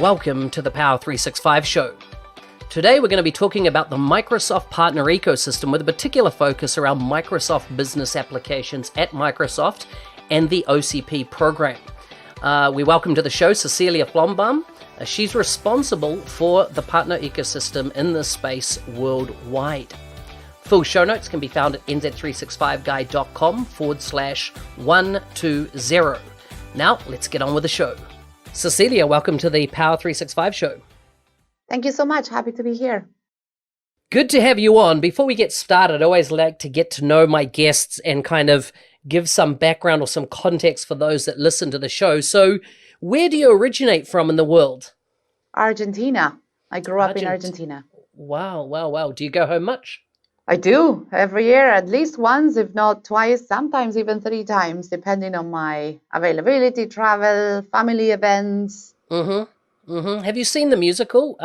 Welcome to the Power 365 show. Today we're going to be talking about the Microsoft partner ecosystem with a particular focus around Microsoft business applications at Microsoft and the OCP program. We welcome to the show Cecilia Flombaum. She's responsible for the partner ecosystem in this space worldwide. Full show notes can be found at nz365guy.com/120. Now, let's get on with the show. Cecilia, welcome to the Power 365 show. Thank you so much. Happy to be here. Good to have you on. Before we get started, I always like to get to know my guests and kind of give some background or some context for those that listen to the show. So, where do you originate from in the world? Argentina. I grew up in Argentina. Wow. Do you go home much? I do. Every year, at least once, if not twice, sometimes even 3 times, depending on my availability, travel, family events. Have you seen the musical?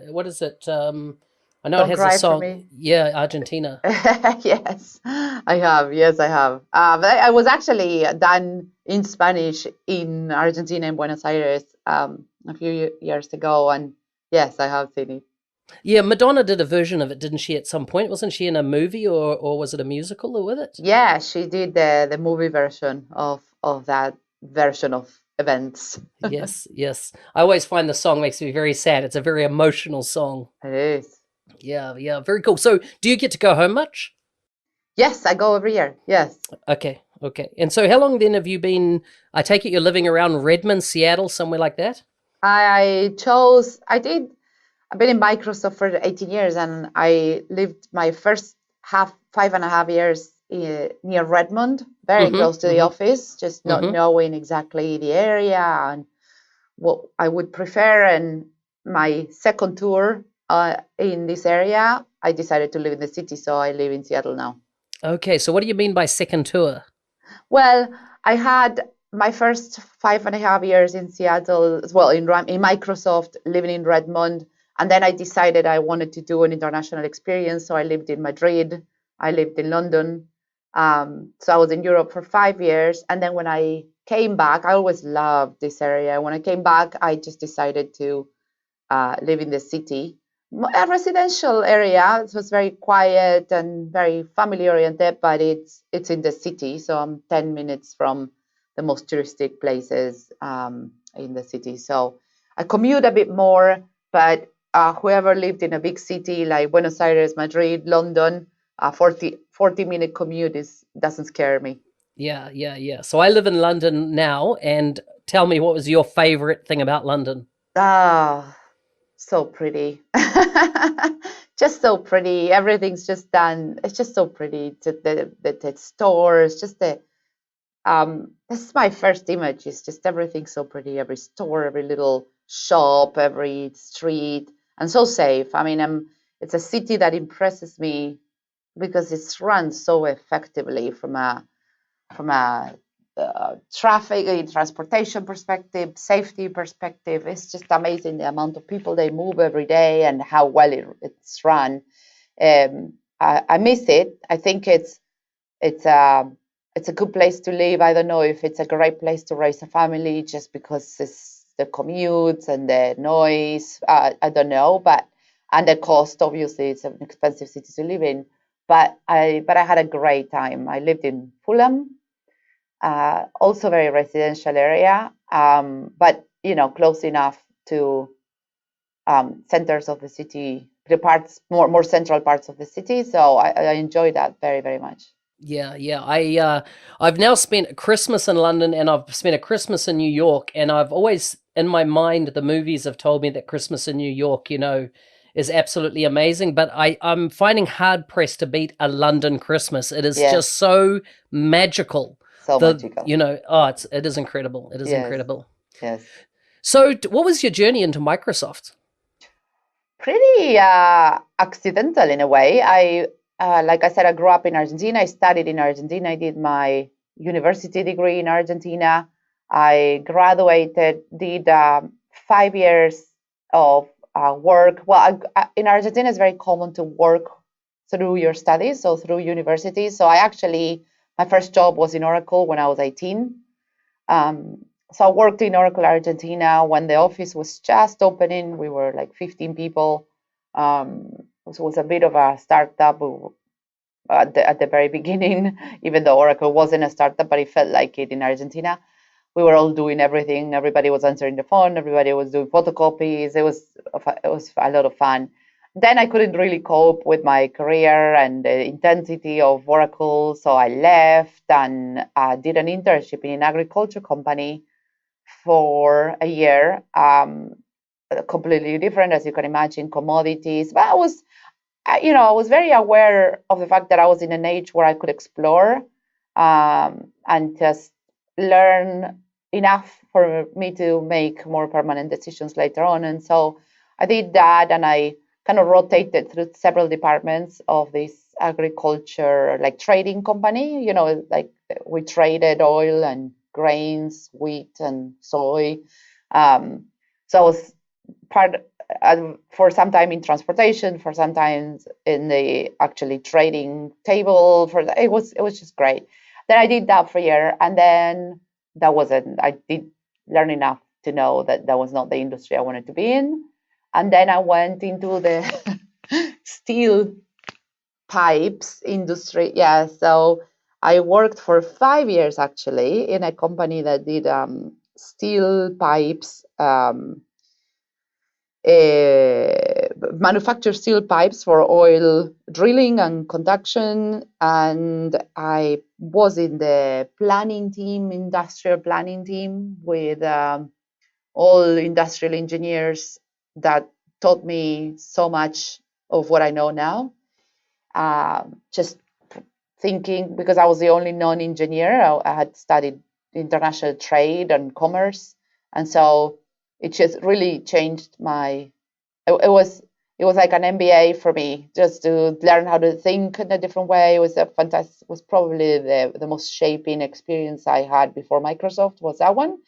What is it? I know Don't it has Cry a song. For Me. Yeah, Argentina. Yes, I have. But I was actually done in Spanish in Argentina, in Buenos Aires, a few years ago. And yes, I have seen it. Yeah, Madonna did a version of it, didn't she, at some point? Wasn't she in a movie or was it a musical with it? Yeah, she did the movie version of that version of events. Yes. I always find the song makes me very sad. It's a very emotional song. It is. Yeah, very cool. So do you get to go home much? Yes, I go every year. Yes. Okay. And so how long then have you been, I take it you're living around Redmond, Seattle, somewhere like that? I've been in Microsoft for 18 years, and I lived my first 5.5 years near Redmond, very close to the office, just not knowing exactly the area and what I would prefer. And my second tour in this area, I decided to live in the city, so I live in Seattle now. Okay, so what do you mean by second tour? Well, I had my first 5.5 years in Seattle, as well in Microsoft, living in Redmond. And then I decided I wanted to do an international experience. So I lived in Madrid. I lived in London. So I was in Europe for 5 years. And then when I came back, I always loved this area. When I came back, I just decided to live in the city, a residential area. It was very quiet and very family oriented, but it's in the city. So I'm 10 minutes from the most touristic places in the city. So I commute a bit more, but whoever lived in a big city like Buenos Aires, Madrid, London, 40-minute commute doesn't scare me. Yeah. So I live in London now, and tell me, what was your favorite thing about London? So pretty. Just so pretty. Everything's just done. It's just so pretty. The stores, just this is my first image. It's just everything so pretty. Every store, every little shop, every street. And so safe. I mean, it's a city that impresses me because it's run so effectively from a traffic and transportation perspective, safety perspective. It's just amazing the amount of people they move every day and how well it's run. I miss it. I think it's a good place to live. I don't know if it's a great place to raise a family just because it's the commutes and the noise, I don't know, and the cost, obviously, it's an expensive city to live in. But I had a great time. I lived in Fulham, also very residential area, but close enough to centers of the city, the parts more central parts of the city. So I enjoy that very, very much. Yeah. I've now spent Christmas in London, and I've spent a Christmas in New York, and I've always, in my mind, the movies have told me that Christmas in New York, is absolutely amazing. But I'm finding hard pressed to beat a London Christmas. It is just so magical. Magical. It is incredible. It is incredible. Yes. So, what was your journey into Microsoft? Pretty accidental in a way. Like I said, I grew up in Argentina. I studied in Argentina. I did my university degree in Argentina. I graduated, did 5 years of work. Well, in Argentina, it's very common to work through your studies, so through university. So my first job was in Oracle when I was 18. So I worked in Oracle Argentina when the office was just opening. We were like 15 people. So it was a bit of a startup at the very beginning, even though Oracle wasn't a startup, but it felt like it in Argentina. We were all doing everything. Everybody was answering the phone. Everybody was doing photocopies. It was a lot of fun. Then I couldn't really cope with my career and the intensity of Oracle, so I left and did an internship in an agriculture company for a year. Completely different, as you can imagine, commodities. But I was very aware of the fact that I was in an age where I could explore and just learn enough for me to make more permanent decisions later on. And so I did that, and I kind of rotated through several departments of this agriculture, like trading company. Like we traded oil and grains, wheat and soy. So I was part for some time in transportation, for some time in the actually trading table. It was just great. Then I did that for a year, and then that wasn't. I did learn enough to know that that was not the industry I wanted to be in, and then I went into the steel pipes industry. Yeah, so I worked for 5 years actually in a company that did steel pipes. Manufacture steel pipes for oil drilling and conduction, and I was in the planning team, industrial planning team, with all industrial engineers that taught me so much of what I know now. Just thinking, because I was the only non-engineer, I had studied international trade and commerce, and so it just really changed my. It was like an MBA for me, just to learn how to think in a different way. It was a fantastic. Was probably the most shaping experience I had before Microsoft, was that one.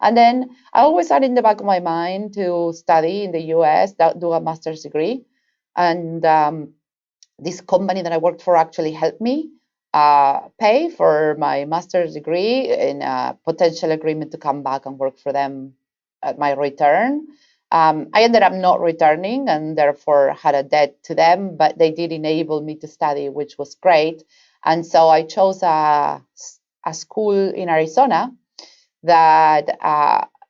And then I always had in the back of my mind to study in the US, do a master's degree, and this company that I worked for actually helped me pay for my master's degree in a potential agreement to come back and work for them at my return. I ended up not returning and therefore had a debt to them, but they did enable me to study, which was great. And so I chose a school in Arizona that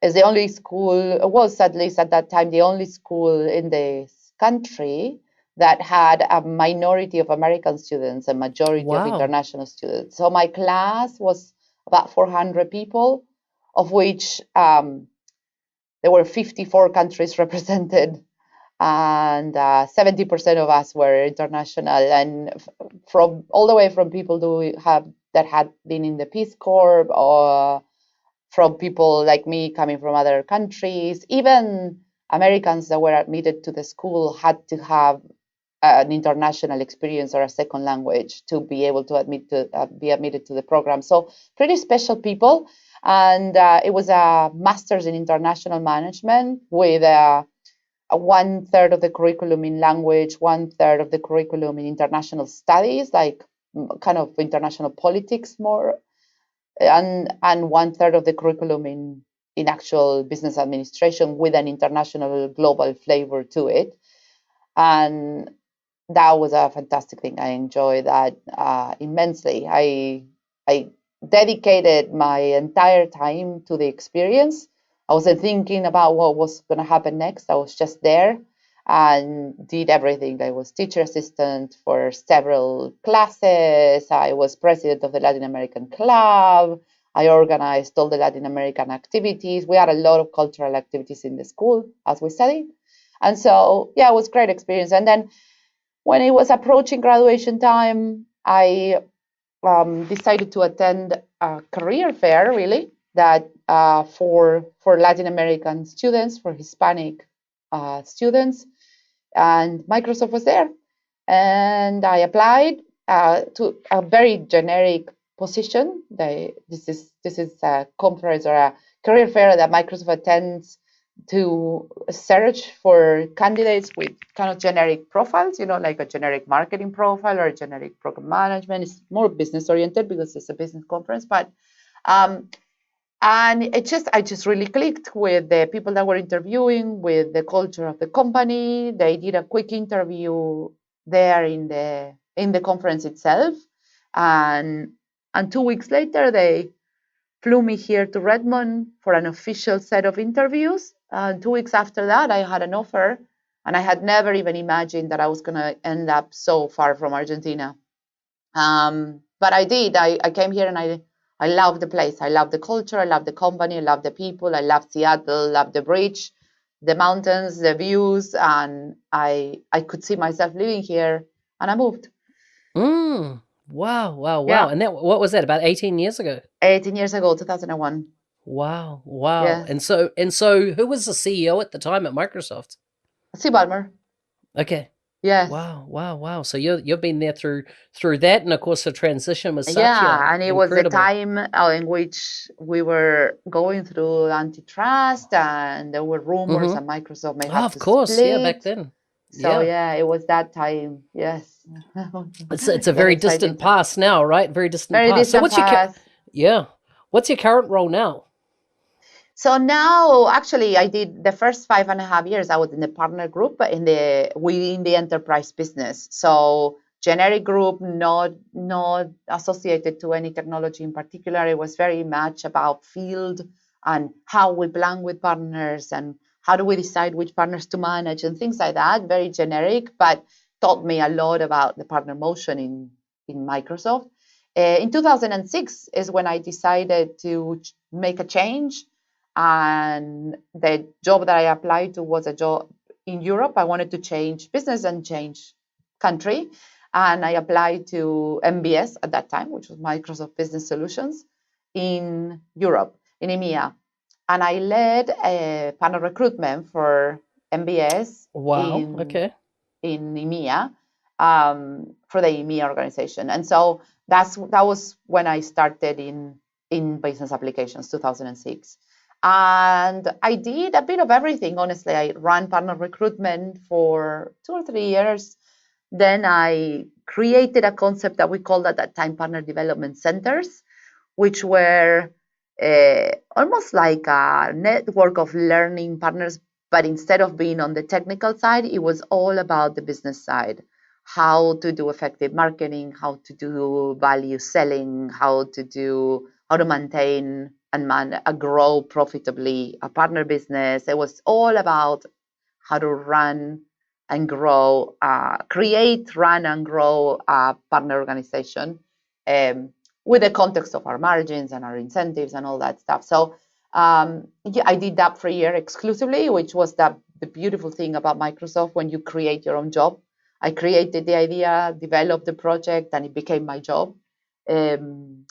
is the only school, was at least at that time, the only school in the country that had a minority of American students, a majority of Wow. international students. So my class was about 400 people, of which there were 54 countries represented, and 70% of us were international, and from all the way from people that had been in the Peace Corps, or from people like me coming from other countries. Even Americans that were admitted to the school had to have an international experience or a second language to be able to be admitted to the program. So pretty special people. And it was a master's in international management with a 1/3 of the curriculum in language, 1/3 of the curriculum in international studies, like kind of international politics more, and 1/3 of the curriculum in actual business administration, with an international global flavor to it. And that was a fantastic thing. I enjoyed that immensely. I dedicated my entire time to the experience. I wasn't thinking about what was going to happen next. I was just there and did everything. I was teacher assistant for several classes. I was president of the Latin American Club. I organized all the Latin American activities. We had a lot of cultural activities in the school as we studied. And so, yeah, it was a great experience. And then when it was approaching graduation time, I decided to attend a career fair, really, that for Latin American students, for Hispanic students, and Microsoft was there, and I applied to a very generic position. This is a conference or a career fair that Microsoft attends to search for candidates with kind of generic profiles, like a generic marketing profile or a generic program management. It's more business oriented because it's a business conference, but And I just really clicked with the people that were interviewing, with the culture of the company. They did a quick interview there in the conference itself, and 2 weeks later they flew me here to Redmond for an official set of interviews. 2 weeks after that, I had an offer, and I had never even imagined that I was going to end up so far from Argentina. But I did. I came here and I love the place. I love the culture. I love the company. I love the people. I love Seattle. Love the bridge, the mountains, the views, and I could see myself living here, and I moved. Mm. Wow, wow, wow. Yeah, And that, what was that, about 18 years ago? 18 years ago, 2001. Wow, wow. Yes, And so who was the CEO at the time at Microsoft? see Balmer. Okay. Yes. Wow, wow, wow. So you've been there through that, and of course the transition was Satya. Yeah, and it was the Incredible. time in which we were going through antitrust, and there were rumors Mm-hmm. that Microsoft may Oh, have of to course. Yeah, back split. then. So Yeah. yeah, it was that time. Yes, It's a very very exciting distant time. past now, right? Very distant Very past. So distant what's past. yeah. What's your current role now? So now, actually, I did the first 5.5 years. I was in the partner group within the enterprise business. So generic group, not associated to any technology in particular. It was very much about field and how we plan with partners and how do we decide which partners to manage and things like that. Very generic, but taught me a lot about the partner motion in Microsoft. In 2006 is when I decided to make a change, and the job that I applied to was a job in Europe. I wanted to change business and change country. And I applied to MBS at that time, which was Microsoft Business Solutions in Europe, in EMEA. And I led a panel recruitment for MBS Wow. Okay. in EMEA, for the EMEA organization. And so that was when I started in business applications, 2006. And I did a bit of everything, honestly. I ran partner recruitment for 2 or 3 years. Then I created a concept that we called at that time partner development centers, which were almost like a network of learning partners. But instead of being on the technical side, it was all about the business side: how to do effective marketing, how to do value selling, how to maintain and grow profitably a partner business. It was all about how to run and grow, create, run, and grow a partner organization, um, with the context of our margins and our incentives and all that stuff. So yeah, I did that for a year exclusively, which was the beautiful thing about Microsoft when you create your own job. I created the idea, developed the project, and it became my job. Um,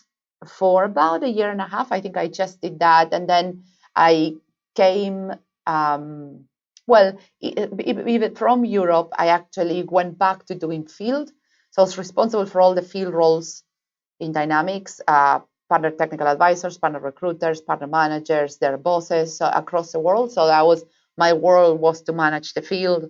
for about a year and a half, I think I just did that. And then I came, well, even from Europe, I actually went back to doing field. So I was responsible for all the field roles in Dynamics, partner technical advisors, partner recruiters, partner managers, their bosses across the world. So my world was to manage the field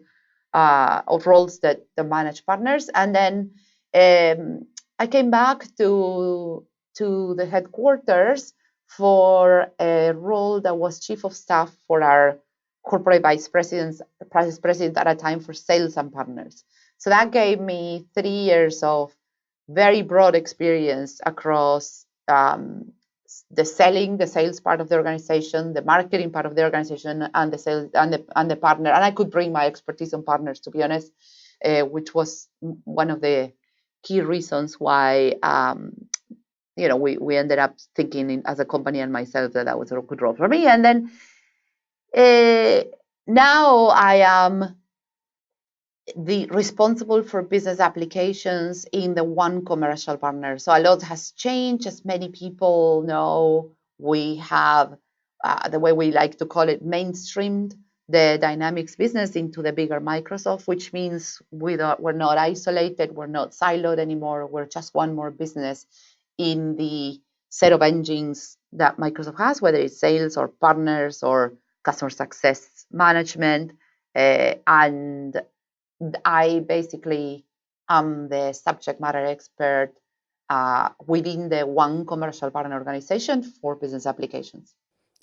of roles that manage partners. And then I came back to the headquarters for a role that was chief of staff for our corporate vice president at a time for sales and partners. So that gave me 3 years of very broad experience across the sales part of the organization, the marketing part of the organization, and the sales and the partner. And I could bring my expertise on partners, to be honest, which was one of the key reasons why we ended up thinking as a company and myself that was a good role for me. And then now I am the responsible for business applications in the one commercial partner. So a lot has changed. As many people know, we have the way we like to call it, mainstreamed the Dynamics business into the bigger Microsoft, which means we're not isolated, we're not siloed anymore. We're just one more business in the set of engines that Microsoft has, whether it's sales or partners or customer success management. And I basically am the subject matter expert within the one commercial partner organization for business applications.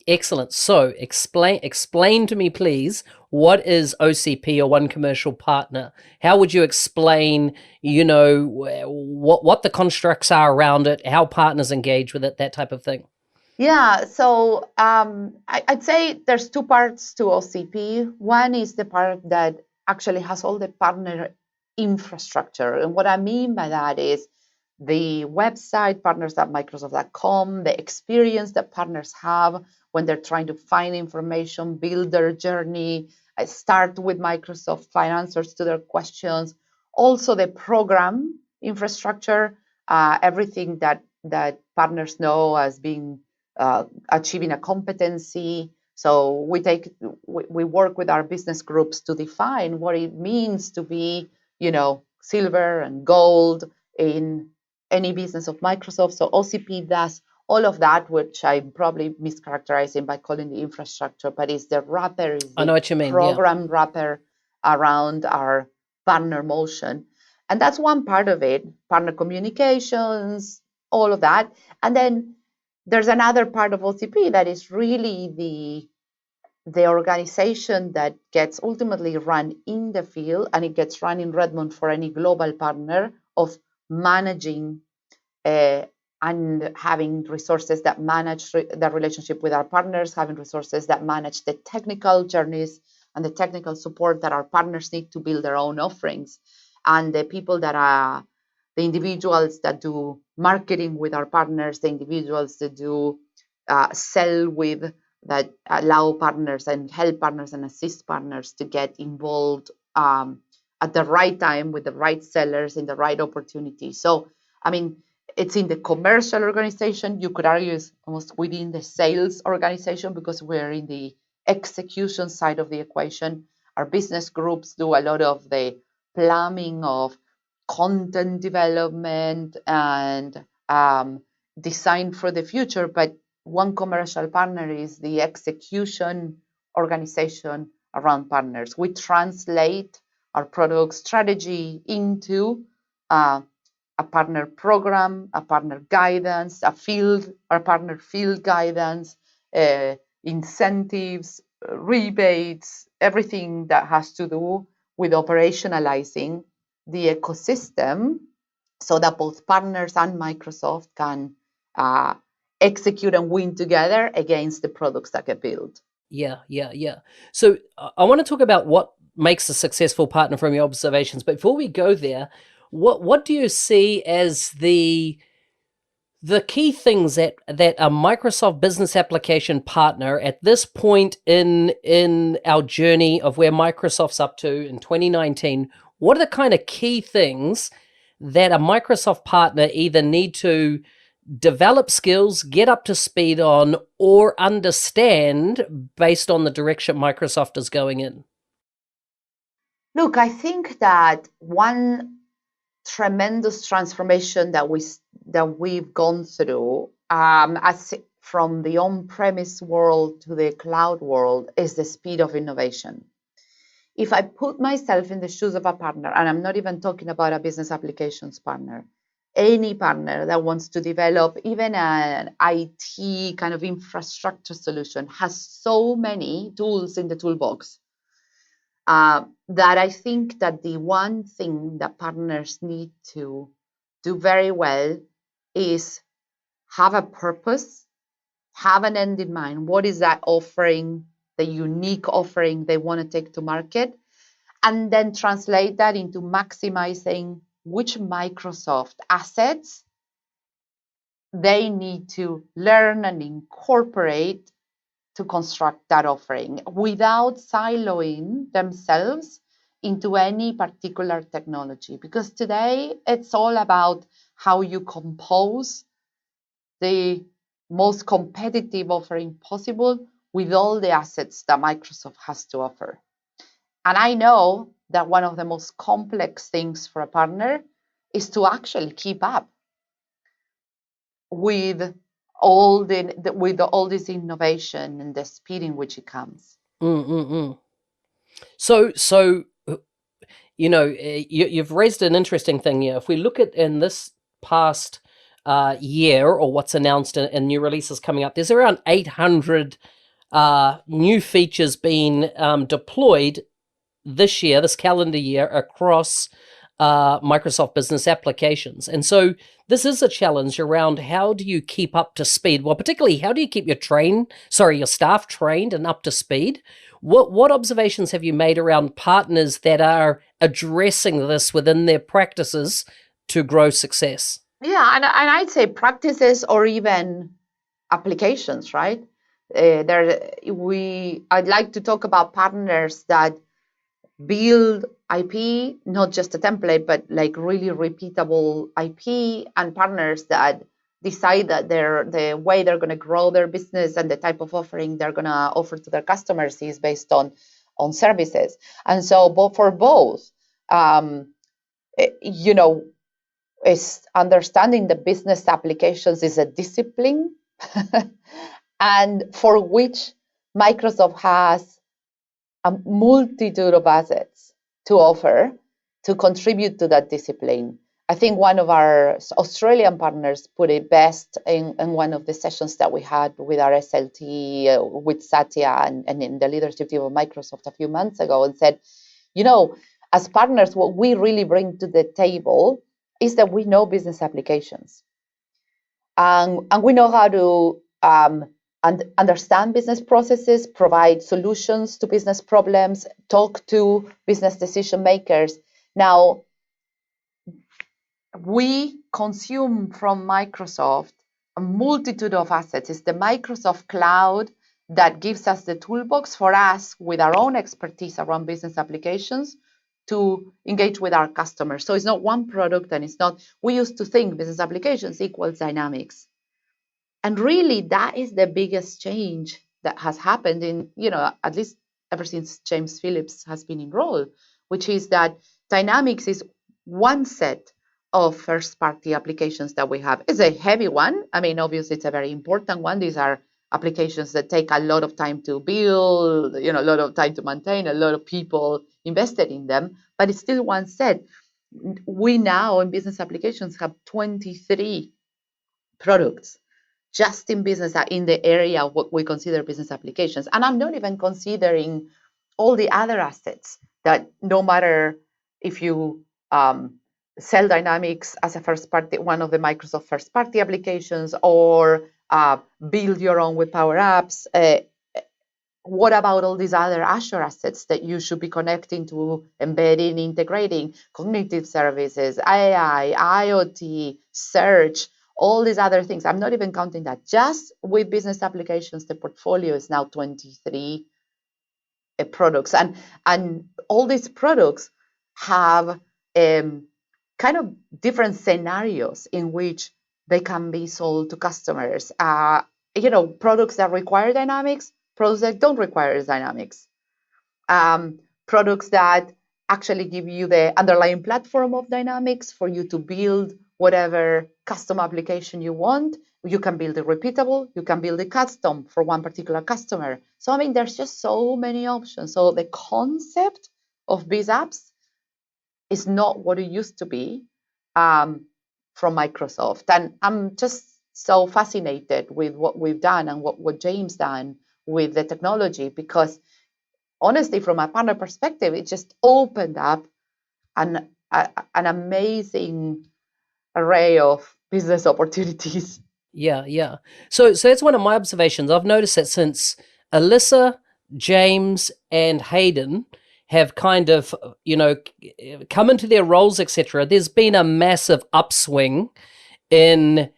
Excellent. So explain to me, please, what is OCP, or one commercial partner? How would you explain, what the constructs are around it, how partners engage with it, that type of thing? Yeah, so I'd say there's two parts to OCP. One is the part that actually has all the partner infrastructure. And what I mean by that is the website, partners.microsoft.com, the experience that partners have when they're trying to find information, build their journey, start with Microsoft, find answers to their questions. Also, the program infrastructure, everything that partners know as being achieving a competency. So we work with our business groups to define what it means to be, silver and gold in any business of Microsoft. So OCP does all of that, which I'm probably mischaracterizing by calling the infrastructure, but it's the wrapper, is I know the what you mean. program wrapper around our partner motion. And that's one part of it, partner communications, all of that. And then there's another part of OCP that is really the organization that gets ultimately run in the field, and it gets run in Redmond for any global partner, of managing and having resources that manage the relationship with our partners, having resources that manage the technical journeys and the technical support that our partners need to build their own offerings, and the people that are the individuals that do marketing with our partners, the individuals that do sell with, that allow partners and help partners and assist partners to get involved at the right time with the right sellers in the right opportunity. So, I mean, it's in the commercial organization. You could argue it's almost within the sales organization, because we're in the execution side of the equation. Our business groups do a lot of the plumbing of content development and design for the future, but one commercial partner is the execution organization around partners. We translate our product strategy into a partner program, a partner guidance, our partner field guidance, incentives, rebates, everything that has to do with operationalizing the ecosystem, so that both partners and Microsoft can execute and win together against the products that get built. Yeah. So I want to talk about what makes a successful partner from your observations. But before we go there, what do you see as the key things that a Microsoft business application partner at this point in our journey of where Microsoft's up to in 2019, what are the kind of key things that a Microsoft partner either need to develop skills, get up to speed on, or understand based on the direction Microsoft is going in? Look, I think that one tremendous transformation that we've gone through, as from the on-premise world to the cloud world, is the speed of innovation. If I put myself in the shoes of a partner, and I'm not even talking about a business applications partner, any partner that wants to develop even an IT kind of infrastructure solution has so many tools in the toolbox that I think that the one thing that partners need to do very well is have a purpose, have an end in mind. What is that offering, the unique offering they want to take to market? And then translate that into maximizing which Microsoft assets they need to learn and incorporate to construct that offering without siloing themselves into any particular technology. Because today it's all about how you compose the most competitive offering possible with all the assets that Microsoft has to offer. And I know that one of the most complex things for a partner is to actually keep up with all this innovation and the speed in which it comes. So you've raised an interesting thing here. If we look at in this past year, or what's announced in new releases coming up, there's around 800 new features being deployed this year, this calendar year, across Microsoft Business applications. And so this is a challenge around how do you keep up to speed? Well, particularly, how do you keep your staff trained and up to speed? What observations have you made around partners that are addressing this within their practices to grow success? Yeah, and I'd say practices or even applications, right? I'd like to talk about partners that build IP, not just a template, but like really repeatable IP, and partners that decide that the way they're going to grow their business and the type of offering they're going to offer to their customers is based on services. And so, for both, you know, is understanding the business applications is a discipline, and for which Microsoft has a multitude of assets to offer to contribute to that discipline. I think one of our Australian partners put it best in one of the sessions that we had with our SLT, with Satya and in the leadership team of Microsoft a few months ago, and said, as partners, what we really bring to the table is that we know business applications. And we know how to understand business processes, provide solutions to business problems, talk to business decision makers. Now, we consume from Microsoft a multitude of assets. It's the Microsoft Cloud that gives us the toolbox for us with our own expertise around business applications to engage with our customers. So it's not one product, and it's not, we used to think business applications equals Dynamics. And really, that is the biggest change that has happened in, at least ever since James Phillips has been enrolled, which is that Dynamics is one set of first-party applications that we have. It's a heavy one. I mean, obviously, it's a very important one. These are applications that take a lot of time to build, a lot of time to maintain, a lot of people invested in them, but it's still one set. We now in business applications have 23 products just in business, in the area of what we consider business applications. And I'm not even considering all the other assets that, no matter if you sell Dynamics as a first party, one of the Microsoft first party applications, or build your own with Power Apps, what about all these other Azure assets that you should be connecting to, embedding, integrating, cognitive services, AI, IoT, search, all these other things? I'm not even counting that. Just with business applications, the portfolio is now 23 products. And all these products have kind of different scenarios in which they can be sold to customers. Products that require Dynamics, products that don't require Dynamics, products that actually give you the underlying platform of Dynamics for you to build whatever custom application you want. You can build it repeatable, you can build it custom for one particular customer. So, I mean, there's just so many options. So the concept of Biz Apps is not what it used to be from Microsoft. And I'm just so fascinated with what we've done and what James done with the technology, because honestly, from a partner perspective, it just opened up an amazing array of business opportunities. Yeah. So that's one of my observations. I've noticed that since Alyssa, James, and Hayden have kind of, come into their roles, etc., there's been a massive upswing in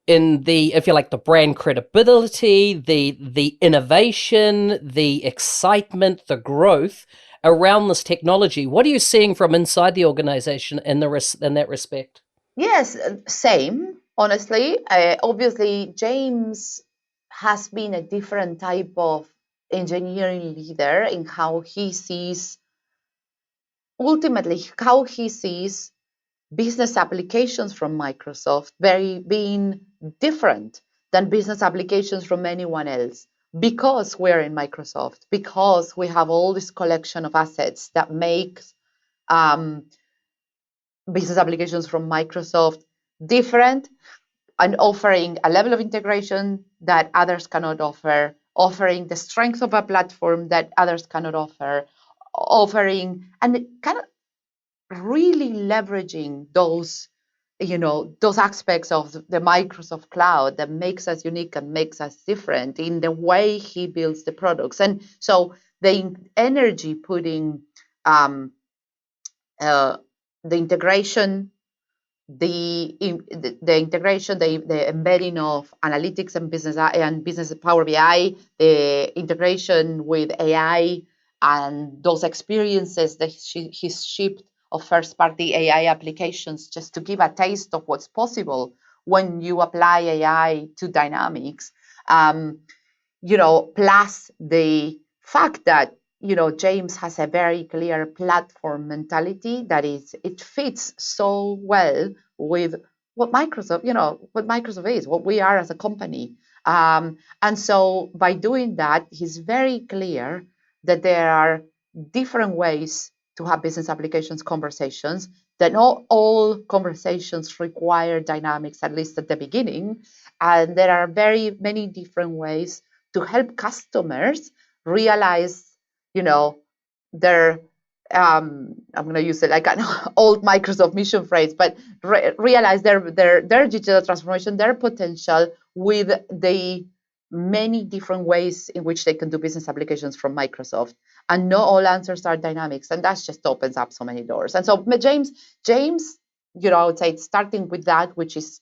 the, if you like, the brand credibility, the innovation, the excitement, the growth around this technology. What are you seeing from inside the organization in that respect? Yes, same, honestly. Obviously, James has been a different type of engineering leader in how he sees, ultimately, how he sees business applications from Microsoft being different than business applications from anyone else, because we're in Microsoft, because we have all this collection of assets that makes business applications from Microsoft different. and offering a level of integration that others cannot offer, offering the strength of a platform that others cannot offer, offering and kind of really leveraging those those aspects of the Microsoft cloud that makes us unique and makes us different in the way he builds the products. And so the energy putting the integration, the integration, the embedding of analytics and business Power BI, the integration with AI, and those experiences that he's shipped of first-party AI applications, just to give a taste of what's possible when you apply AI to dynamics. Plus the fact that James has a very clear platform mentality that it fits so well with what Microsoft is, what we are as a company. And so by doing that, he's very clear that there are different ways to have business applications conversations, that not all conversations require dynamics, at least at the beginning. And there are very many different ways to help customers realize, their I'm going to use it like an old Microsoft mission phrase, but realize their digital transformation, their potential with the many different ways in which they can do business applications from Microsoft. And not all answers are dynamics, and that just opens up so many doors. And so James, I would say starting with that, which is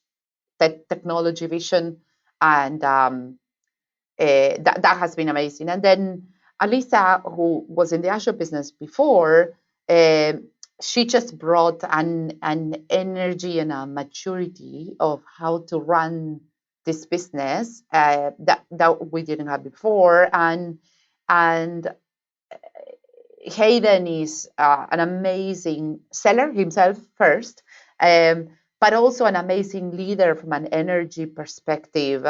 that technology vision, and that has been amazing. And then Alisa, who was in the Azure business before, she just brought an energy and a maturity of how to run this business that we didn't have before. And Hayden is an amazing seller himself first, but also an amazing leader from an energy perspective.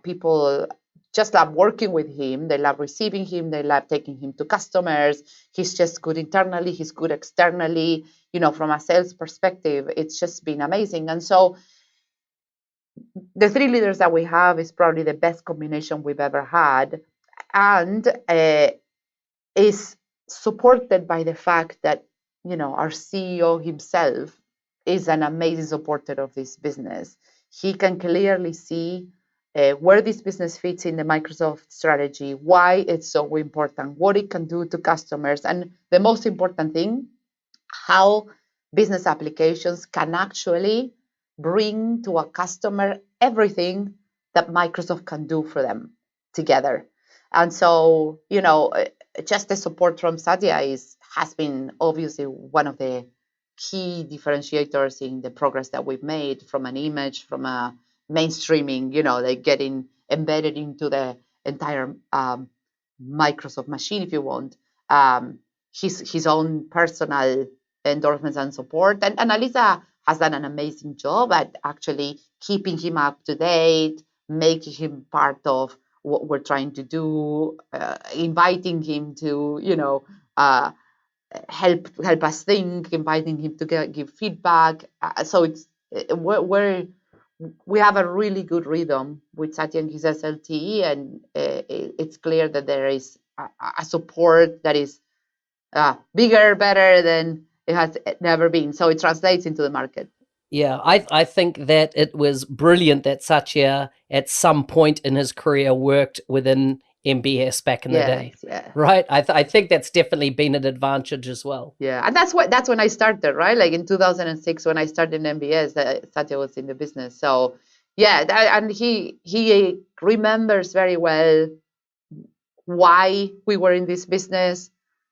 People just love working with him. They love receiving him. They love taking him to customers. He's just good internally. He's good externally. From a sales perspective, it's just been amazing. And so the three leaders that we have is probably the best combination we've ever had, and is supported by the fact that our CEO himself is an amazing supporter of this business. He can clearly see where this business fits in the Microsoft strategy, why it's so important, what it can do to customers, and the most important thing, how business applications can actually bring to a customer everything that Microsoft can do for them together. And so, just the support from Satya has been obviously one of the key differentiators in the progress that we've made from an image, from a mainstreaming, like getting embedded into the entire Microsoft machine, if you want, his own personal endorsements and support. And Alisa has done an amazing job at actually keeping him up to date, making him part of what we're trying to do, inviting him to, help us think, inviting him to give feedback. So it's we have a really good rhythm with Satya and his SLT, and it's clear that there is a support that is bigger, better than it has never been. So it translates into the market. Yeah, I think that it was brilliant that Satya at some point in his career worked within MBS back in the day. Yeah. Right? I think that's definitely been an advantage as well. Yeah, and that's when I started, right? Like in 2006 when I started in MBS, Satya was in the business. So yeah, and he remembers very well why we were in this business,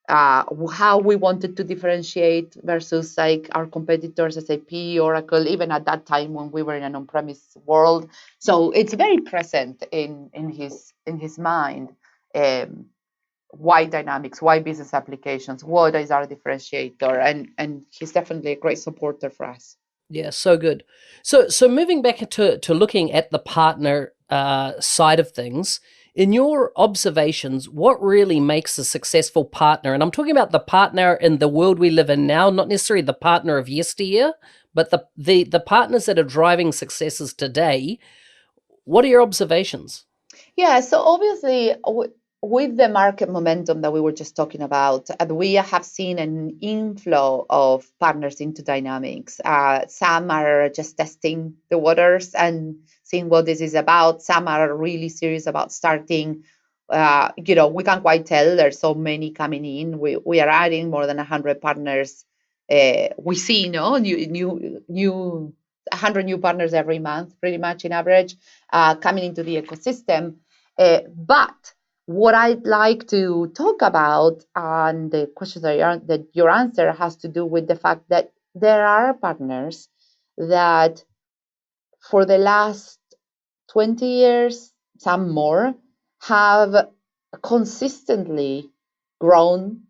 how we wanted to differentiate versus like our competitors, SAP, Oracle, even at that time when we were in an on-premise world. So it's very present in his mind. Why Dynamics? Why business applications? What is our differentiator? And he's definitely a great supporter for us. Yeah, so good. So moving back to looking at the partner side of things, in your observations, what really makes a successful partner? And I'm talking about the partner in the world we live in now, not necessarily the partner of yesteryear, But the partners that are driving successes today, what are your observations? Yeah, so obviously, with the market momentum that we were just talking about, we have seen an inflow of partners into Dynamics. Some are just testing the waters and seeing what this is about. Some are really serious about starting. We can't quite tell. There's so many coming in. We are adding more than 100 partners. We see, new 100 new partners every month, pretty much in average, coming into the ecosystem. But what I'd like to talk about, and the question that your answer has to do with the fact that there are partners that for the last 20 years, some more, have consistently grown,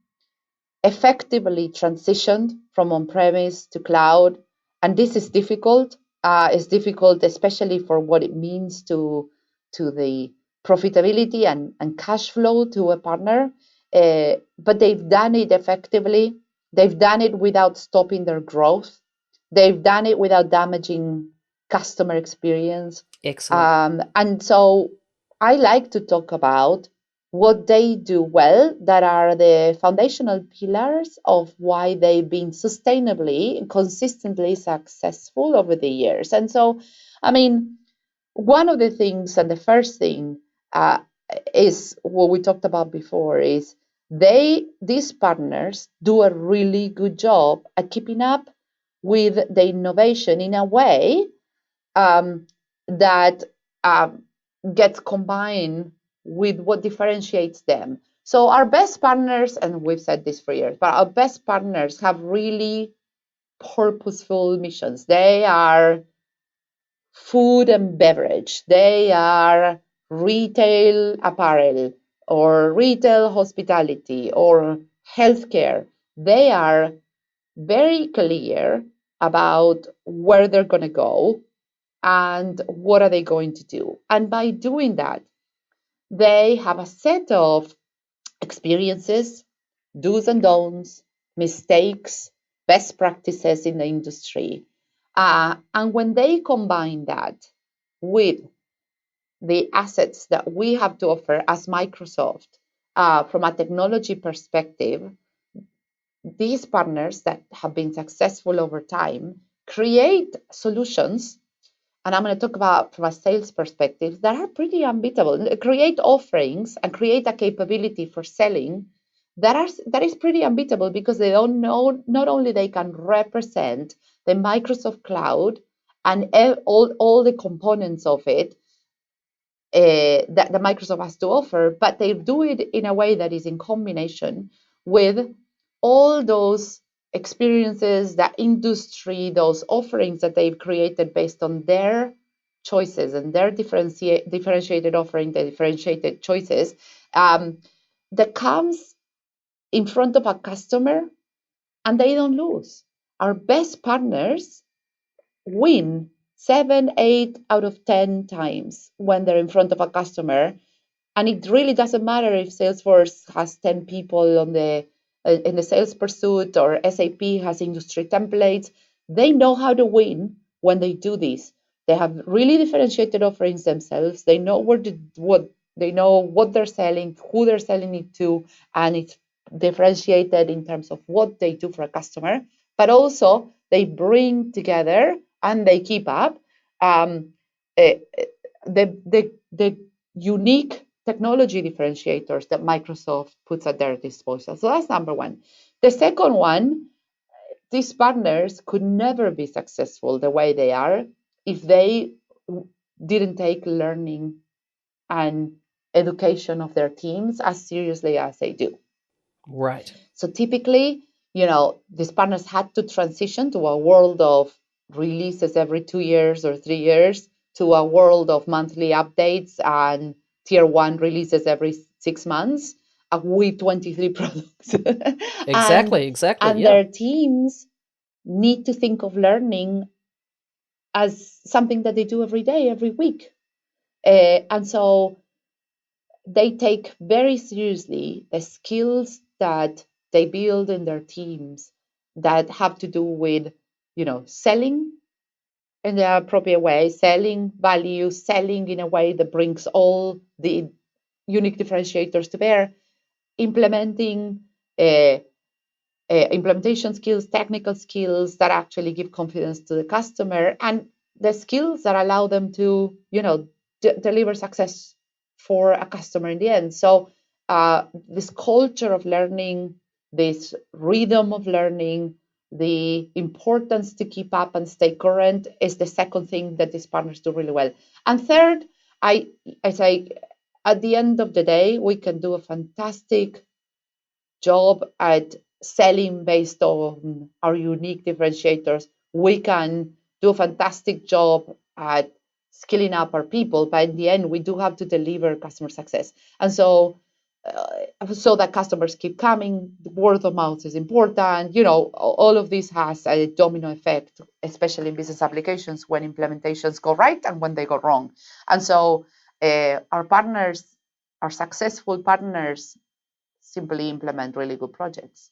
effectively transitioned from on-premise to cloud. And this is difficult. It's difficult, especially for what it means to the profitability and cash flow to a partner. But they've done it effectively. They've done it without stopping their growth. They've done it without damaging customer experience. Excellent. And so I like to talk about what they do well, that are the foundational pillars of why they've been sustainably and consistently successful over the years. And so, I mean, one of the things, and the first thing is what we talked about before, is these partners do a really good job at keeping up with the innovation in a way that gets combined with what differentiates them. So our best partners, and we've said this for years, but our best partners have really purposeful missions. They are food and beverage. They are retail apparel or retail hospitality or healthcare. They are very clear about where they're going to go and what are they going to do. And by doing that, they have a set of experiences, do's and don'ts, mistakes, best practices in the industry. And when they combine that with the assets that we have to offer as Microsoft from a technology perspective, these partners that have been successful over time create solutions, and I'm going to talk about from a sales perspective, that are pretty unbeatable. Create offerings and create a capability for selling that is pretty unbeatable, because they don't know, not only they can represent the Microsoft cloud and all the components of it that the Microsoft has to offer, but they do it in a way that is in combination with all those experiences, that industry, those offerings that they've created based on their choices and their differentiated offering, the differentiated choices that comes in front of a customer, and they don't lose. Our best partners win 7, 8 out of 10 times when they're in front of a customer. And it really doesn't matter if Salesforce has 10 people on the in the sales pursuit, or SAP has industry templates. They know how to win when they do this. They have really differentiated offerings themselves. They know what they're selling, who they're selling it to, and it's differentiated in terms of what they do for a customer. But also they bring together and they keep up the unique technology differentiators that Microsoft puts at their disposal. So that's number one. The second one, these partners could never be successful the way they are if they didn't take learning and education of their teams as seriously as they do. Right. So typically, these partners had to transition to a world of releases every 2 years or 3 years, to a world of monthly updates and tier one releases every 6 months with 23 products. Exactly. And Yeah. their teams need to think of learning as something that they do every day, every week. And so they take very seriously the skills that they build in their teams that have to do with selling in the appropriate way, selling value, selling in a way that brings all the unique differentiators to bear, implementing implementation skills, technical skills that actually give confidence to the customer, and the skills that allow them to, deliver success for a customer in the end. So this culture of learning, this rhythm of learning, the importance to keep up and stay current is the second thing that these partners do really well. And third, I say at the end of the day, we can do a fantastic job at selling based on our unique differentiators. We can do a fantastic job at skilling up our people, but in the end, we do have to deliver customer success. And so that customers keep coming, word of mouth is important. All of this has a domino effect, especially in business applications when implementations go right and when they go wrong. And so our partners, our successful partners, simply implement really good projects.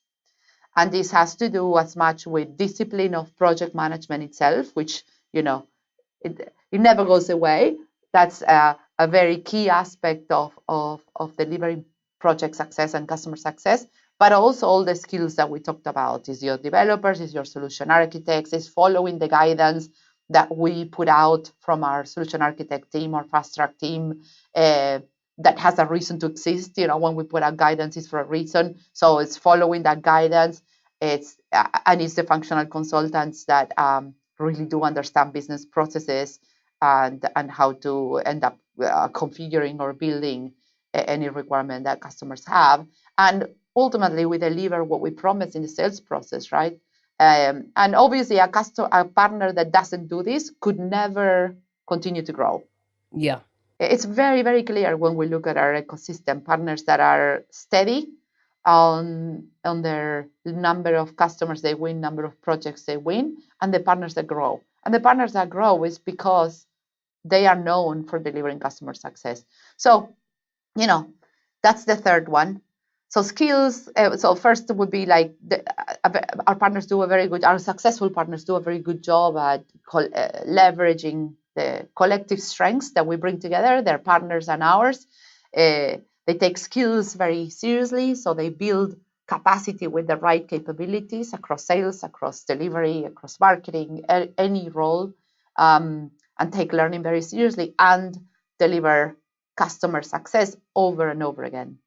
And this has to do as much with discipline of project management itself, which, it never goes away. That's a very key aspect of delivering project success and customer success, but also all the skills that we talked about. Is your developers, is your solution architects, is following the guidance that we put out from our solution architect team or fast track team, that has a reason to exist. When we put out guidance, it's for a reason. So it's following that guidance. It's the functional consultants that really do understand business processes and how to end up configuring or building any requirement that customers have. And ultimately, we deliver what we promise in the sales process, right? And obviously, a partner that doesn't do this could never continue to grow. Yeah. It's very, very clear when we look at our ecosystem, partners that are steady on their number of customers they win, number of projects they win, and the partners that grow. And the partners that grow is because they are known for delivering customer success. So, that's the third one. So skills. So first would be like our partners do our successful partners do a very good job at leveraging the collective strengths that we bring together, their partners and ours. They take skills very seriously, so they build capacity with the right capabilities across sales, across delivery, across marketing, any role, and take learning very seriously and deliver customer success over and over again.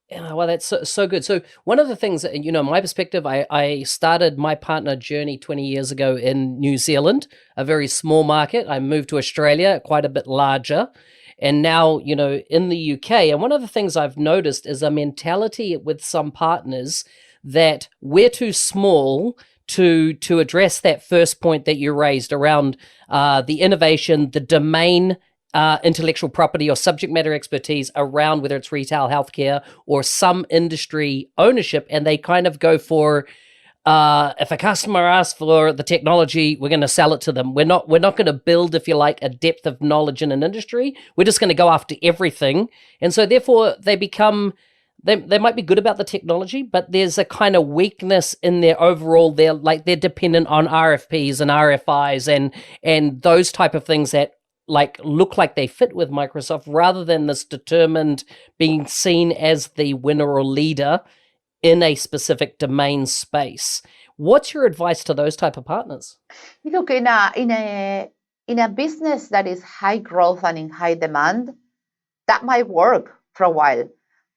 Yeah, well, that's so good. So one of the things, my perspective, I started my partner journey 20 years ago in New Zealand, a very small market. I moved to Australia, quite a bit larger. And now, in the UK. And one of the things I've noticed is a mentality with some partners that we're too small to address that first point that you raised around the innovation, the domain intellectual property or subject matter expertise around whether it's retail, healthcare, or some industry ownership, and they kind of go for if a customer asks for the technology, we're going to sell it to them. We're not going to build, if you like, a depth of knowledge in an industry. We're just going to go after everything, and so therefore they become. They might be good about the technology, but there's a kind of weakness in their overall. They're dependent on RFPs and RFIs and those type of things that look like they fit with Microsoft rather than this determined being seen as the winner or leader in a specific domain space. What's your advice to those type of partners? Look, in a business that is high growth and in high demand, that might work for a while.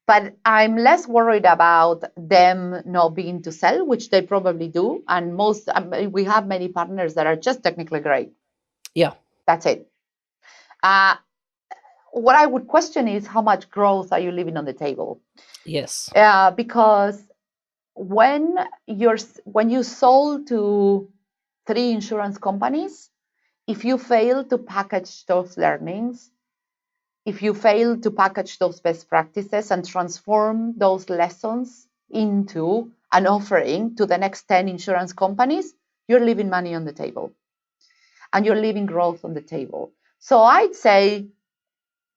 But I'm less worried about them not being to sell, which they probably do. And we have many partners that are just technically great. Yeah. That's it. What I would question is how much growth are you leaving on the table? Yes. Because when you sold to 3 insurance companies, if you fail to package those learnings, if you fail to package those best practices and transform those lessons into an offering to the next 10 insurance companies, you're leaving money on the table and you're leaving growth on the table. So I'd say,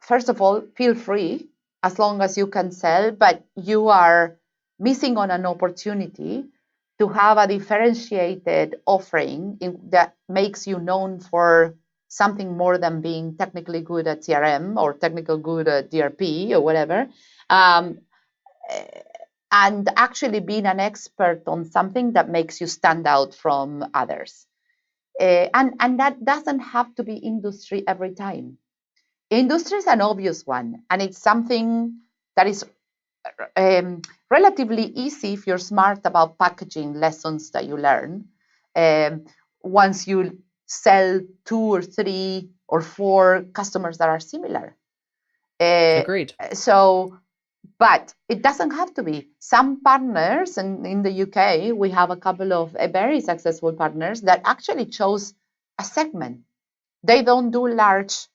first of all, feel free as long as you can sell, but you are missing on an opportunity to have a differentiated offering that makes you known for something more than being technically good at CRM or technical good at DRP or whatever, um, and actually being an expert on something that makes you stand out from others. And that doesn't have to be industry every time. Industry is an obvious one, and it's something that is relatively easy if you're smart about packaging lessons that you learn. Once you sell 2 or 3 or 4 customers that are similar. Agreed. But it doesn't have to be. Some partners, and in the UK, we have a couple of very successful partners that actually chose a segment. They don't do large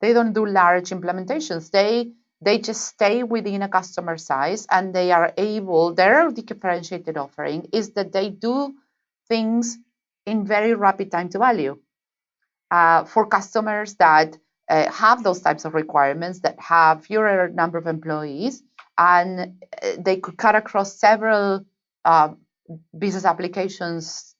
implementations. They just stay within a customer size, and they are able, their differentiated offering is that they do things in very rapid time to value for customers that have those types of requirements, that have fewer number of employees, and they could cut across several business applications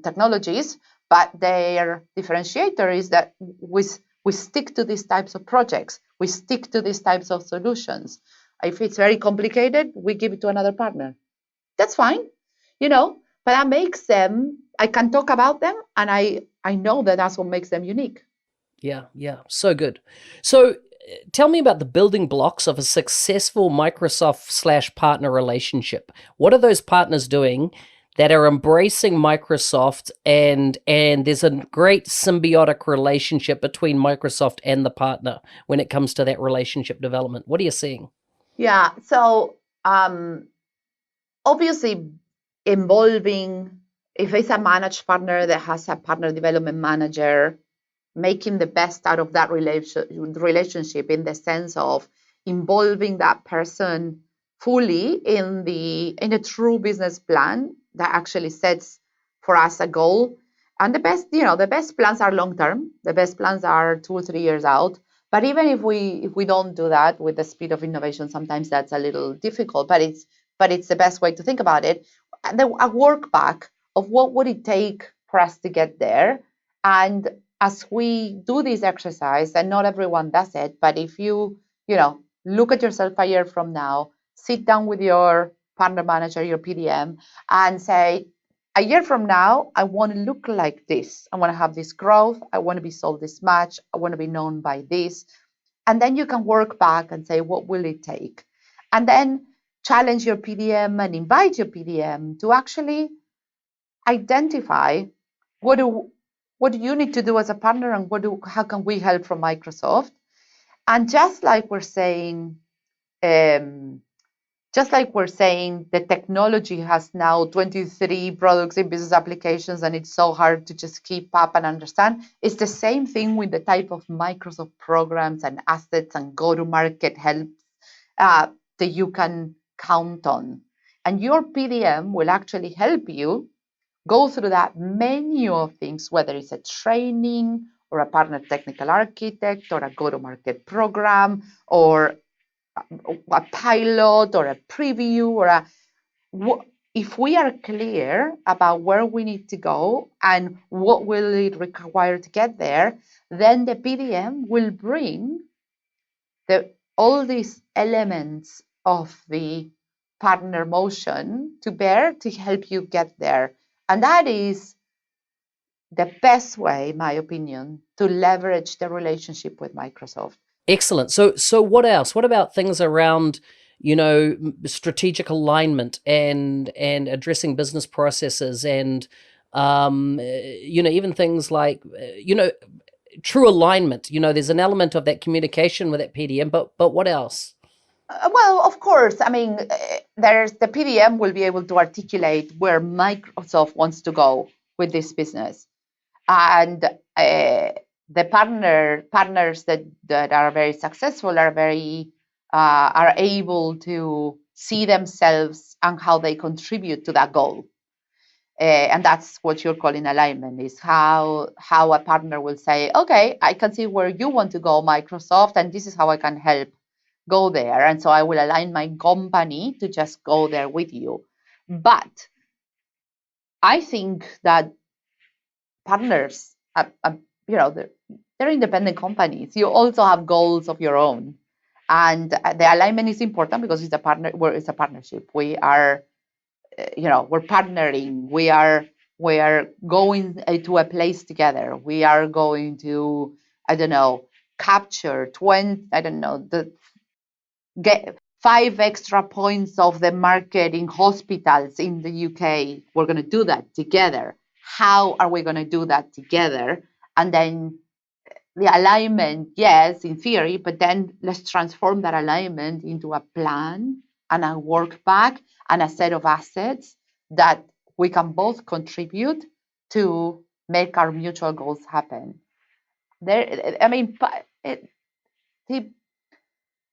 technologies, but their differentiator is that we stick to these types of projects. We stick to these types of solutions. If it's very complicated, we give it to another partner. That's fine, but that makes them, I can talk about them, and I know that that's what makes them unique. Yeah. So good. So tell me about the building blocks of a successful Microsoft/partner relationship. What are those partners doing that are embracing Microsoft, and there's a great symbiotic relationship between Microsoft and the partner when it comes to that relationship development? What are you seeing? Yeah, so obviously involving, if it's a managed partner that has a partner development manager, making the best out of that relationship in the sense of involving that person fully in a true business plan that actually sets for us a goal. And the best plans are long term. The best plans are 2 or 3 years out. But even if we don't do that with the speed of innovation, sometimes that's a little difficult. But it's the best way to think about it. A work back of what would it take for us to get there. And as we do this exercise, and not everyone does it, but if you look at yourself a year from now, sit down with your partner manager, your PDM, and say, a year from now, I want to look like this. I want to have this growth. I want to be sold this much. I want to be known by this. And then you can work back and say, what will it take? And then challenge your PDM and invite your PDM to actually identify what do you need to do as a partner, and how can we help from Microsoft? And just like we're saying, the technology has now 23 products in business applications, and it's so hard to just keep up and understand. It's the same thing with the type of Microsoft programs and assets and go-to-market help that you can count on. And your PDM will actually help you go through that menu of things, whether it's a training or a partner technical architect or a go-to-market program or a pilot or a preview if we are clear about where we need to go and what will it require to get there, then the PDM will bring all these elements of the partner motion to bear to help you get there. And that is the best way, in my opinion, to leverage the relationship with Microsoft. Excellent. So what else? What about things around, strategic alignment and addressing business processes and, even things like, true alignment? There's an element of that communication with that PDM, but what else? Well, of course. I mean, there's the PDM will be able to articulate where Microsoft wants to go with this business, and the partners that are very successful are able to see themselves and how they contribute to that goal. And that's what you're calling alignment, is how a partner will say, okay, I can see where you want to go, Microsoft, and this is how I can help go there. And so I will align my company to just go there with you. But I think that partners, they're independent companies. You also have goals of your own, and the alignment is important because it's a partnership. We are, we're partnering. We are going to a place together. We are going to, I don't know, capture 20, I don't know, get 5 extra points of the market in hospitals in the UK. We're going to do that together. How are we going to do that together? And then the alignment, yes, in theory, but then let's transform that alignment into a plan and a work back and a set of assets that we can both contribute to make our mutual goals happen.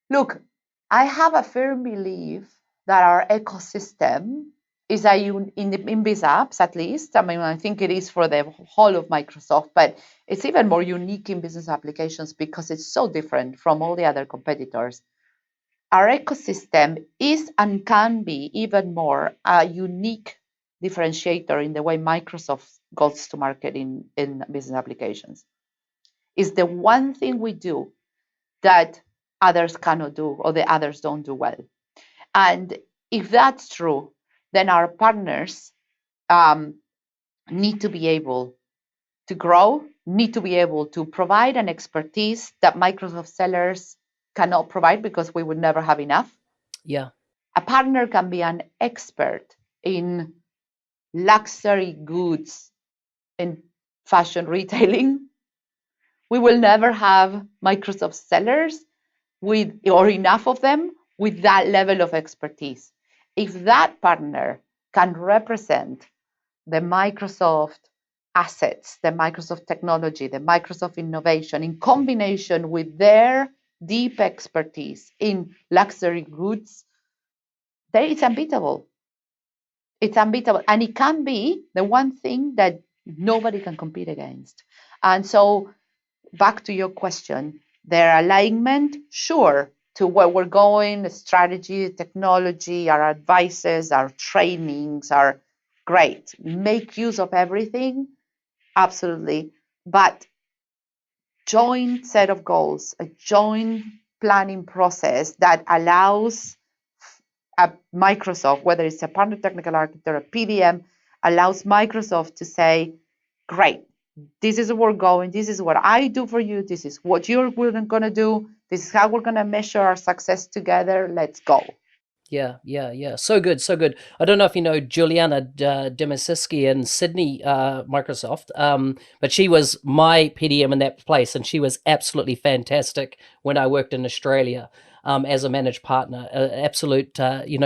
Look, I have a firm belief that our ecosystem is in biz apps, at least. I think it is for the whole of Microsoft, but it's even more unique in business applications because it's so different from all the other competitors. Our ecosystem is and can be even more a unique differentiator in the way Microsoft goes to market in business applications. It's the one thing we do that others cannot do or the others don't do well. And if that's true, then our partners need to be able to grow, need to be able to provide an expertise that Microsoft sellers cannot provide because we would never have enough. Yeah. A partner can be an expert in luxury goods in fashion retailing. We will never have Microsoft sellers or enough of them with that level of expertise. If that partner can represent the Microsoft assets, the Microsoft technology, the Microsoft innovation in combination with their deep expertise in luxury goods, then it's unbeatable. It's unbeatable. And it can be the one thing that nobody can compete against. And so back to your question, their alignment, sure, to where we're going, strategy, technology, our advices, our trainings are great. Make use of everything, absolutely. But joint set of goals, a joint planning process that allows a Microsoft, whether it's a partner technical architect or a PDM, allows Microsoft to say, great, this is where we're going. This is what I do for you. This is what you're going to do. This is how we're going to measure our success together. Let's go. Yeah. So good, so good. I don't know if you know Juliana Demasiski in Sydney, Microsoft, but she was my PDM in that place, and she was absolutely fantastic when I worked in Australia as a managed partner. Absolute,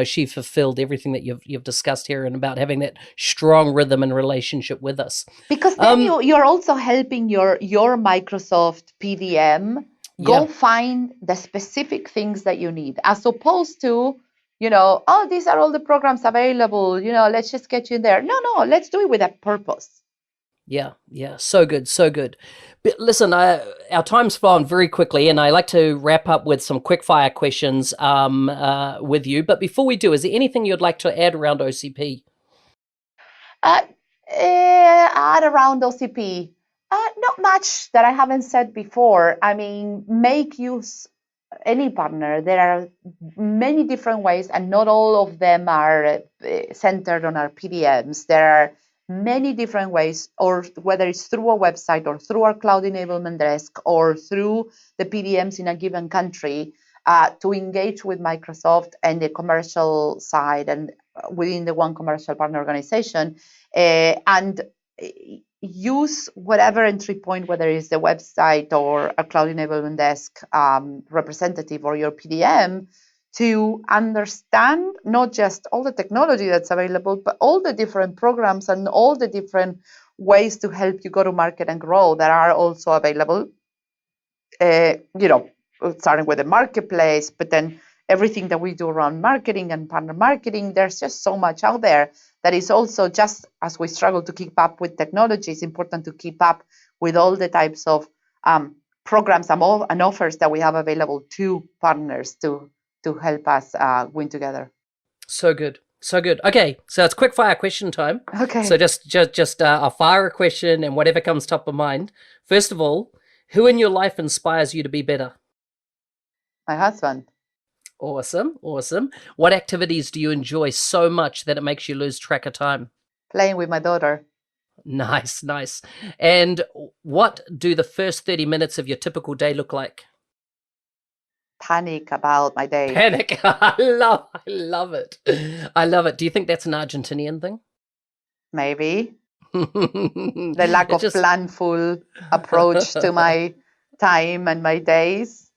she fulfilled everything that you've discussed here, and about having that strong rhythm and relationship with us. Because then you're also helping your Microsoft PDM go find the specific things that you need, as opposed to, these are all the programs available, let's just get you in there. No, let's do it with a purpose. Yeah. So good, so good. But listen, our time's flown very quickly, and I like to wrap up with some quick fire questions with you. But before we do, is there anything you'd like to add around OCP? Add around OCP. Not much that I haven't said before. Make use any partner. There are many different ways, and not all of them are centered on our PDMs. There are many different ways, or whether it's through a website or through our cloud enablement desk or through the PDMs in a given country, to engage with Microsoft and the commercial side and within the one commercial partner organization, and use whatever entry point, whether it's the website or a cloud enablement desk representative or your PDM, to understand not just all the technology that's available, but all the different programs and all the different ways to help you go to market and grow that are also available. Starting with the marketplace, but then everything that we do around marketing and partner marketing, there's just so much out there that is also, just as we struggle to keep up with technology, it's important to keep up with all the types of programs and offers that we have available to partners to help us win together. So good. So good. Okay, so it's quick fire question time. Okay. So just I'll fire a question and whatever comes top of mind. First of all, who in your life inspires you to be better? My husband. Awesome, awesome. What activities do you enjoy so much that it makes you lose track of time? Playing with my daughter. Nice, nice. And what do the first 30 minutes of your typical day look like? Panic about my day. Panic. I love it. I love it. Do you think that's an Argentinian thing? Maybe. The The lack of planful approach to my time and my days.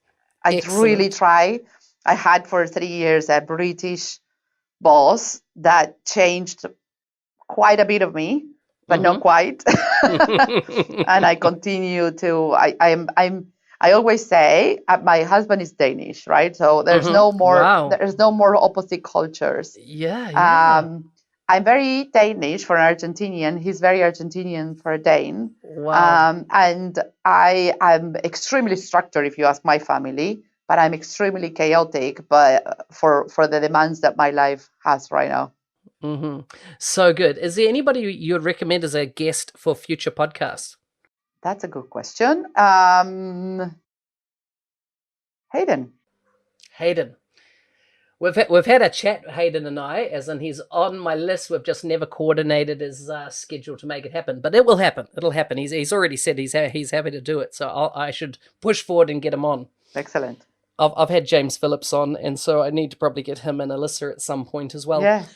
I really try. I had for 3 years a British boss that changed quite a bit of me, but not quite. And I continue to. I always say my husband is Danish, right? So there's no more. Wow. There's no more opposite cultures. Yeah. I'm very Danish for an Argentinian. He's very Argentinian for a Dane. Wow. And I am extremely structured, if you ask my family, but I'm extremely chaotic. But for the demands that my life has right now. So good. Is there anybody you would recommend as a guest for future podcasts? That's a good question. Hayden. We've had a chat, Hayden and I, as in he's on my list. We've just never coordinated his schedule to make it happen, but it will happen. It'll happen. He's already said he's happy to do it, so I should push forward and get him on. Excellent. I've had James Phillips on, and so I need to probably get him and Alyssa at some point as well. Yeah.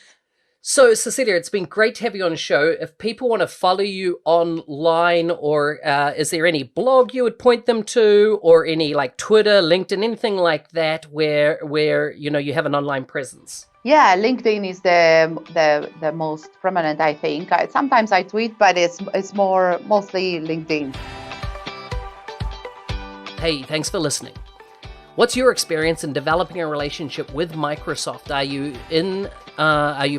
So, Cecilia, it's been great to have you on the show. If people want to follow you online, or is there any blog you would point them to, or any like Twitter, LinkedIn, anything like that, where you have an online presence? Yeah, LinkedIn is the most prominent, I think. Sometimes I tweet, but it's mostly LinkedIn. Hey, thanks for listening. What's your experience in developing a relationship with Microsoft? Are you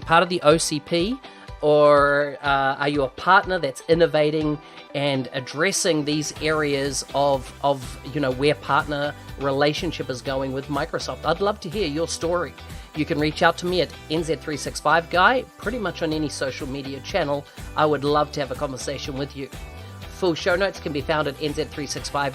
part of the OCP, or are you a partner that's innovating and addressing these areas of where partner relationship is going with Microsoft? I'd love to hear your story. You can reach out to me at NZ365Guy, pretty much on any social media channel. I would love to have a conversation with you. Full show notes can be found at NZ365.